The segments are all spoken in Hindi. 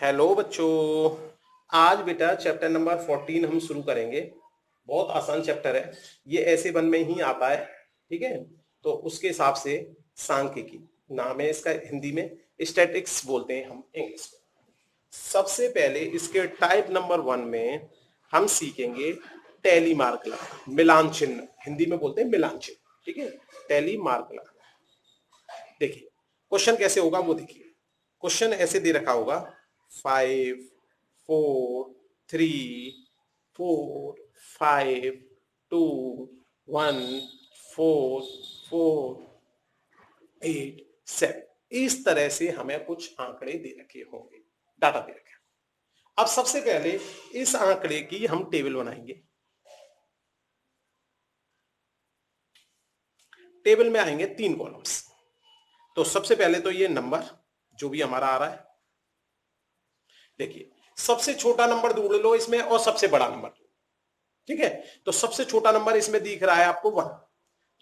हेलो बच्चों। आज बेटा चैप्टर नंबर 14 हम शुरू करेंगे। बहुत आसान चैप्टर है, ये ऐसे वन में ही आता है। ठीक है, तो उसके हिसाब से सांख्यिकी नाम है इसका, हिंदी में स्टैटिक्स बोलते हैं हम इंग्लिश में। सबसे पहले इसके टाइप नंबर 1 में हम सीखेंगे टैली मार्क लगाना, मिलान चिन्ह, हिंदी में बोलते हैं मिलान चिन्ह। ठीक है, टैली मार्क लगाना। देखिए क्वेश्चन कैसे होगा वो देखिए। क्वेश्चन ऐसे दे रखा होगा 5 4 3 4 5 2 1 4 4 8 7, इस तरह से हमें कुछ आंकड़े दे रखे होंगे, डाटा दे रखे। अब सबसे पहले इस आंकड़े की हम टेबल बनाएंगे। टेबल में आएंगे 3 कॉलम्स। तो सबसे पहले तो ये नंबर जो भी हमारा आ रहा है, देखिए सबसे छोटा नंबर ढूंढ लो इसमें और सबसे बड़ा नंबर। ठीक है, तो सबसे छोटा नंबर इसमें दिख रहा है आपको 1,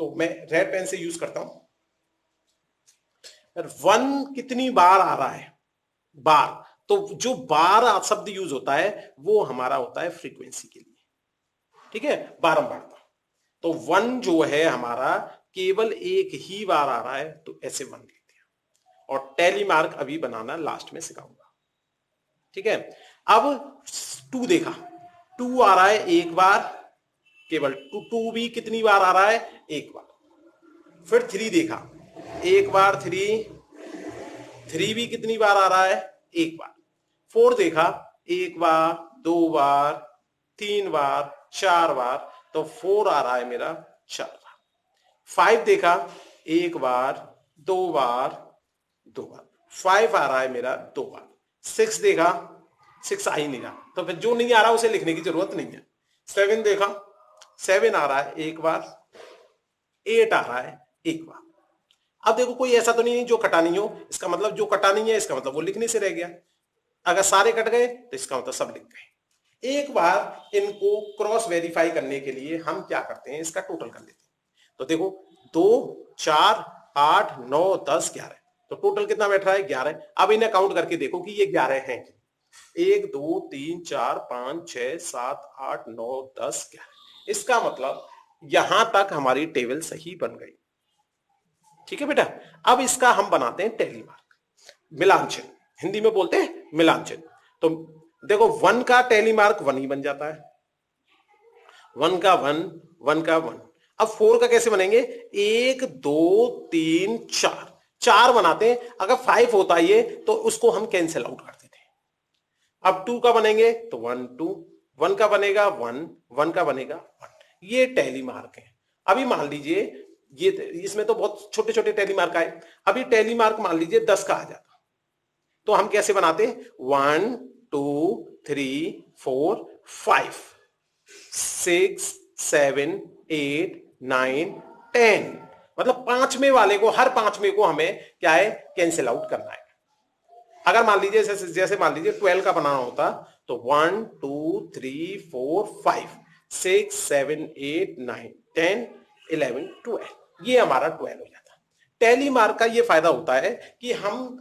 तो मैं रेड पेन से यूज करता हूं। 1 कितनी बार आ रहा है? बार। तो जो बार शब्द यूज होता है वो हमारा होता है फ्रीक्वेंसी के लिए। ठीक है, बारंबारता। तो 1 जो है हमारा केवल एक ही बार आ रहा है, तो ऐसे 1 लिखते हैं। और टैली मार्क अभी बनाना लास्ट में सिखाऊंगा। ठीक है, अब 2 देखा, 2 आ रहा है एक बार, केवल 2 भी कितनी बार आ रहा है? एक बार। फिर 3 देखा, एक बार 3 भी कितनी बार आ रहा है? एक बार। 4 देखा, एक बार, 2 बार, 3 बार, 4 बार, तो 4 आ रहा है मेरा 4 बार। 5 देखा, एक बार, 2 बार, 2 बार, 5 आ रहा है मेरा 2 बार। 6 देखा, 6 आ ही नहीं रहा, तो फिर जो नहीं आ रहा उसे लिखने की जरूरत नहीं है। 7 देखा, 7 आ रहा है एक बार। 8 आ रहा है एक बार। अब देखो कोई ऐसा तो नहीं जो कटा नहीं हो, इसका मतलब जो कटा नहीं है इसका मतलब वो लिखने से रह गया। अगर सारे कट गए तो इसका मतलब सब लिख गए। एक बार इनको क्रॉस वेरीफाई करने के लिए हम क्या करते हैं, इसका टोटल कर लेते हैं। तो देखो 2 4 8 9 10 11, तो टोटल कितना बैठ रहा है? 11। अब इन्हें काउंट करके देखो कि ये 11 हैं। 1 2 3 4 5 6 7 8 9 10 11। इसका मतलब यहां तक हमारी टेबल सही बन गई। ठीक है बेटा, अब इसका हम बनाते हैं टैली मार्क, मिलान चिन्ह, हिंदी में बोलते हैं मिलान चिन्ह। तो देखो 1 का टैली मार्क 1 ही बन जाता है, 1 का 1, 1 का 1। अब 4 का कैसे बनेंगे? 1 2 3 4, 4 बनाते हैं। अगर 5 होता ये तो उसको हम कैंसिल आउट करते थे। अब 2 का बनेंगे तो 1 2, 1 का बनेगा 1, 1 का बनेगा 1। ये टैली मार्क है। अभी मान लीजिए ये, इसमें तो बहुत छोटे छोटे टैली मार्क आए। अभी टैली मार्क मान लीजिए 10 का आ जाता, तो हम कैसे बनाते? 1 2 3 4 5 6 7 8 9 10, मतलब पांचवें वाले को, हर पांचवें को हमें क्या है? कैंसिल आउट करना है। अगर मान लीजिए जैसे मान लीजिए 12 का बनाना होता, तो 1 2 3 4 5 6 7 8 9 10 11 12, ये हमारा 12 हो जाता। टैली मार्क का ये फायदा होता है कि हम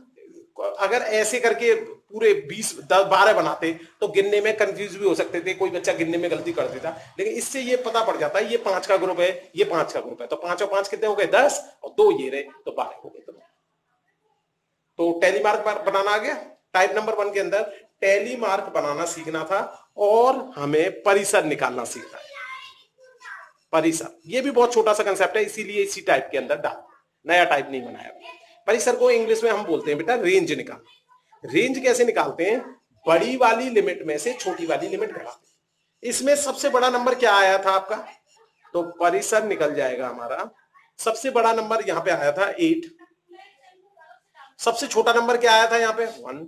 अगर ऐसे करके पूरे 20 10 12 बनाते तो गिनने में कंफ्यूज भी हो सकते थे, कोई बच्चा गिनने में गलती कर देता। लेकिन इससे ये पता पड़ जाता है ये 5 का ग्रुप है, ये 5 का ग्रुप है, तो 5 और 5 कितने हो गए? 10, और 2 ये रहे तो 12 हो गए। तो टैली मार्क बनाना आ गया। टाइप नंबर 1 के अंदर टैली मार्क बनाना सीखना था, और हमें परिसर निकालना सीखना है। परिसर ये भी बहुत छोटा सा कंसेप्ट है, इसीलिए इसी टाइप के अंदर डाल, नया टाइप नहीं बनाया। परिसर को इंग्लिश में हम बोलते हैं बेटा रेंज निकालना। रेंज कैसे निकालते हैं? बड़ी वाली लिमिट में से छोटी वाली लिमिट घटाते हैं। इसमें सबसे बड़ा नंबर क्या आया था आपका? तो परिसर निकल जाएगा हमारा। सबसे बड़ा नंबर यहां पे आया था 8, सबसे छोटा नंबर क्या आया था यहाँ पे? 1,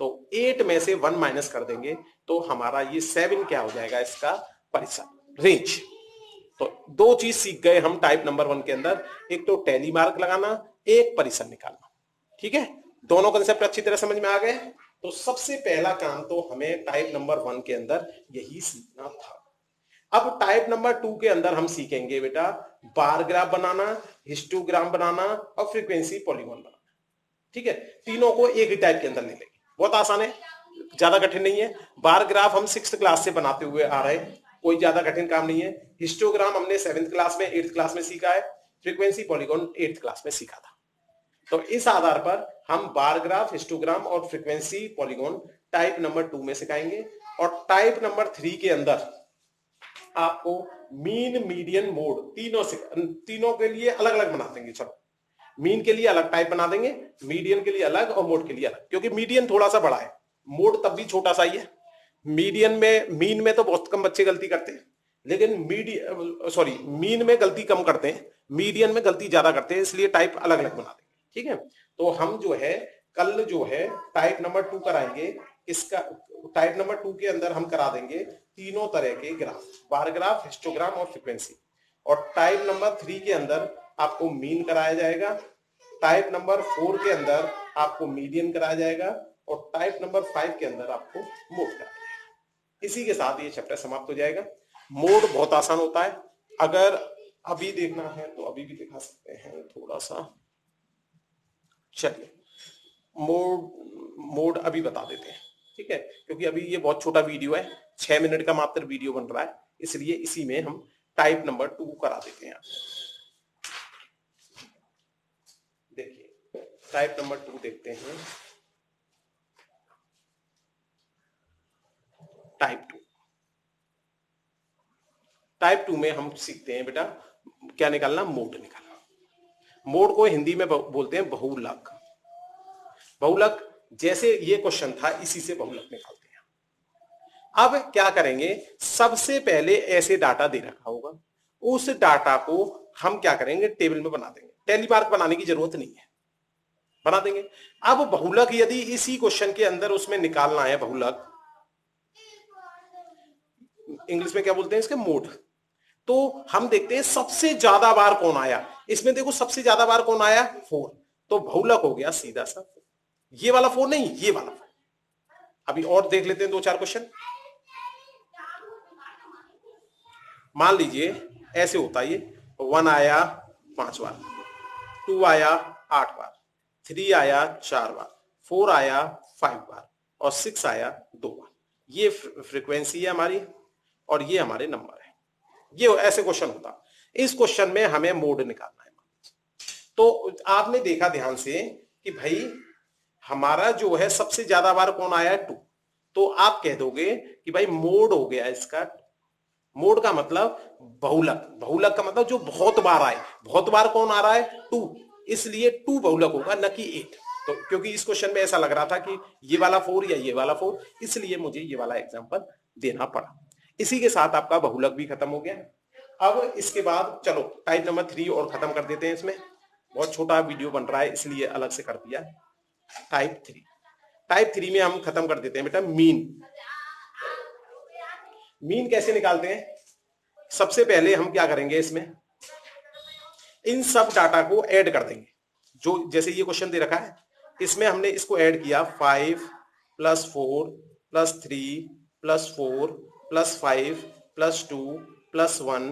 तो 8 में से 1 माइनस कर देंगे तो हमारा ये 7 क्या हो जाएगा? इसका परिसर, रेंज। तो 2 चीज सीख गए हम टाइप नंबर 1 के अंदर, एक तो टैली मार्क लगाना, एक परिसर निकालना। ठीक है, दोनों कंसेप्ट अच्छी तरह समझ में आ गए। तो सबसे पहला काम तो हमें टाइप नंबर 1 के अंदर यही सीखना था। अब टाइप नंबर 2 के अंदर हम सीखेंगे बेटा बार ग्राफ बनाना, हिस्टोग्राम बनाना और फ्रीक्वेंसी पॉलीगॉन बनाना। ठीक है, तीनों को एक ही टाइप के अंदर ले लेंगे, बहुत आसान है। ज्यादा कठिन नहीं है। बार ग्राफ हम 6th क्लास से बनाते हुए आ रहे हैं, कोई ज्यादा कठिन काम नहीं है। हिस्टोग्राम हमने 7th क्लास में 8th क्लास में सीखा है, फ्रीक्वेंसी पॉलीगॉन 8th क्लास में सीखा था। तो इस आधार पर हम बार ग्राफ, हिस्टोग्राम और फ्रीक्वेंसी पॉलीगॉन टाइप नंबर 2 में सिखाएंगे। और टाइप नंबर 3 के अंदर आपको मीन, मीडियन, मोड तीनों के लिए अलग अलग बना देंगे। चलो, मीन के लिए अलग टाइप बना देंगे, मीडियन के लिए अलग और मोड के लिए अलग, क्योंकि मीडियन थोड़ा सा बड़ा है, मोड तब भी छोटा सा ही है। मीन में तो बहुत कम बच्चे गलती करते हैं, लेकिन मीन में गलती कम करते हैं, मीडियन में गलती ज्यादा करते हैं, इसलिए टाइप अलग अलग बना देंगे। ठीक है, तो हम जो है कल जो है टाइप नंबर 2 कराएंगे। इसका टाइप नंबर 2 के अंदर हम करा देंगे तीनों तरह के ग्राफ, बार ग्राफ, हिस्टोग्राम और फ्रीक्वेंसी। और टाइप नंबर 3 के अंदर आपको मीन कराया जाएगा, टाइप नंबर 4 के अंदर आपको मीडियन कराया जाएगा और टाइप नंबर 5 के अंदर आपको मोड कराया जाएगा। इसी के साथ ये चैप्टर समाप्त हो जाएगा। मोड बहुत आसान होता है, अगर अभी देखना है तो अभी भी दिखा सकते हैं थोड़ा सा। चलिए, मोड अभी बता देते हैं, ठीक है, क्योंकि अभी ये बहुत छोटा वीडियो है, 6 मिनट का मात्र वीडियो बन रहा है, इसलिए इसी में हम टाइप नंबर 2 करा देते हैं। देखिए, टाइप नंबर 2 देखते हैं। टाइप 2 में हम सीखते हैं बेटा क्या निकालना, मोड निकालना। मोड को हिंदी में बोलते हैं बहुलक। बहुलक जैसे ये क्वेश्चन था, इसी से बहुलक निकालते हैं। अब क्या करेंगे, सबसे पहले ऐसे डाटा दे रखा होगा, उस डाटा को हम क्या करेंगे, टेबल में बना देंगे। टेलीमार्क बनाने की जरूरत नहीं है, बना देंगे। अब बहुलक यदि इसी क्वेश्चन के अंदर उसमें निकालना है, बहुलक इंग्लिश में क्या बोलते हैं इसके, मोड। तो हम देखते हैं सबसे ज्यादा बार कौन आया। इसमें देखो सबसे ज्यादा बार कौन आया, 4। तो बहुलक हो गया सीधा सा, ये वाला 4 नहीं, ये वाला 4। अभी और देख लेते हैं 2-4 क्वेश्चन। मान लीजिए ऐसे होता है, ये 1 आया 5 बार, 2 आया 8 बार, 3 आया 4 बार, 4 आया 5 बार और 6 आया 2 बार। ये फ्रीक्वेंसी है हमारी और ये हमारे नंबर है। ये ऐसे क्वेश्चन होता। इस क्वेश्चन में हमें मोड निकालना है। तो आपने देखा ध्यान से कि भाई हमारा जो है सबसे ज्यादा बार कौन आया है, 2। तो आप कह दोगे कि भाई मोड हो गया इसका। मोड का मतलब बहुलक, बहुलक का मतलब जो बहुत बार आए। बहुत बार कौन आ रहा है, 2, इसलिए 2 बहुलक होगा, न कि 8। तो क्योंकि इस क्वेश्चन में ऐसा लग रहा था कि ये वाला 4 या ये वाला 4, इसलिए मुझे ये वाला एग्जांपल देना पड़ा। इसी के साथ आपका बहुलक भी खत्म हो गया। अब इसके बाद चलो टाइप नंबर 3 और खत्म कर देते हैं। इसमें बहुत छोटा वीडियो बन रहा है, इसलिए अलग से कर दिया। टाइप 3 में हम खत्म कर देते हैं बेटा मीन। मीन कैसे निकालते हैं, सबसे पहले हम क्या करेंगे, इसमें इन सब डाटा को ऐड कर देंगे। जो जैसे ये क्वेश्चन दे रखा है, इसमें हमने इसको ऐड किया, 5 + 4 + 3 + 4 + 5 + 2 + 1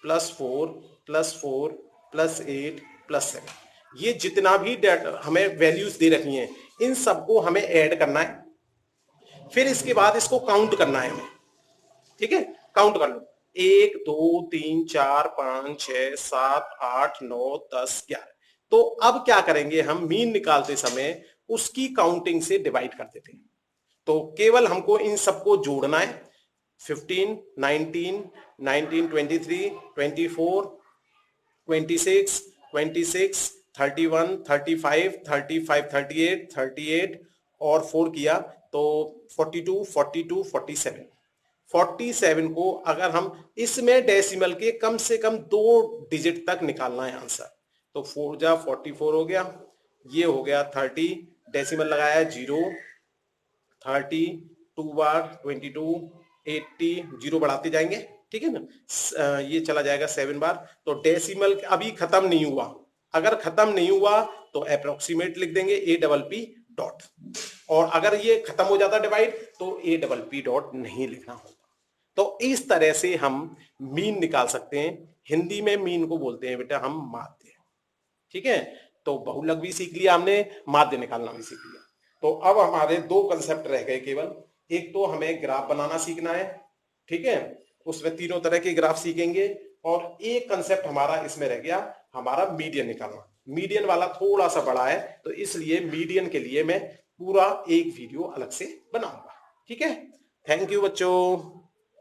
+ 4 + 4 + 8 + 7। ये जितना भी हमें वैल्यूज दे रखी हैं, इन सबको हमें ऐड करना है। फिर इसके बाद इसको काउंट करना है हमें। ठीक है, काउंट कर लो, 1 2 3 4 5 6 7 8 9 10 11। तो अब क्या करेंगे, हम मीन निकालते समय उसकी काउंटिंग से डिवाइड कर देते हैं। तो केवल हमको इन सबको जोड़ना है, 15 19 19 23 24 26 26 31 35 35 38 38 और 4 किया तो 42 42 47। 47 को अगर हम इसमें डेसिमल के कम से कम 2 डिजिट तक निकालना है आंसर, तो 4 जा 44 हो गया, ये हो गया 30, डेसिमल लगाया 0, 30, 2 बार 22, 80, 0 बढ़ाते जाएंगे, ठीक है ना। ये चला जाएगा 7 बार। तो डेसिमल अभी खत्म नहीं हुआ, अगर खत्म नहीं हुआ तो अप्रोक्सीमेट लिख देंगे APP डॉट, और अगर ये खत्म हो जाता डिवाइड तो APP डॉट नहीं लिखना होगा। तो इस तरह से हम मीन निकाल सकते हैं। हिंदी में मीन को बोलते हैं बेटा हम माध्य। ठीक है, तो बहुलक भी सीख लिया हमने, माध्य निकालना भी सीख लिया। तो अब हमारे दो कंसेप्ट रह गए केवल। एक तो हमें ग्राफ बनाना सीखना है, ठीक है, उसमें तीनों तरह के ग्राफ सीखेंगे। और एक कंसेप्ट हमारा इसमें रह गया, हमारा मीडियन निकालना। मीडियन वाला थोड़ा सा बड़ा है, तो इसलिए मीडियन के लिए मैं पूरा एक वीडियो अलग से बनाऊंगा। ठीक है, थैंक यू बच्चों।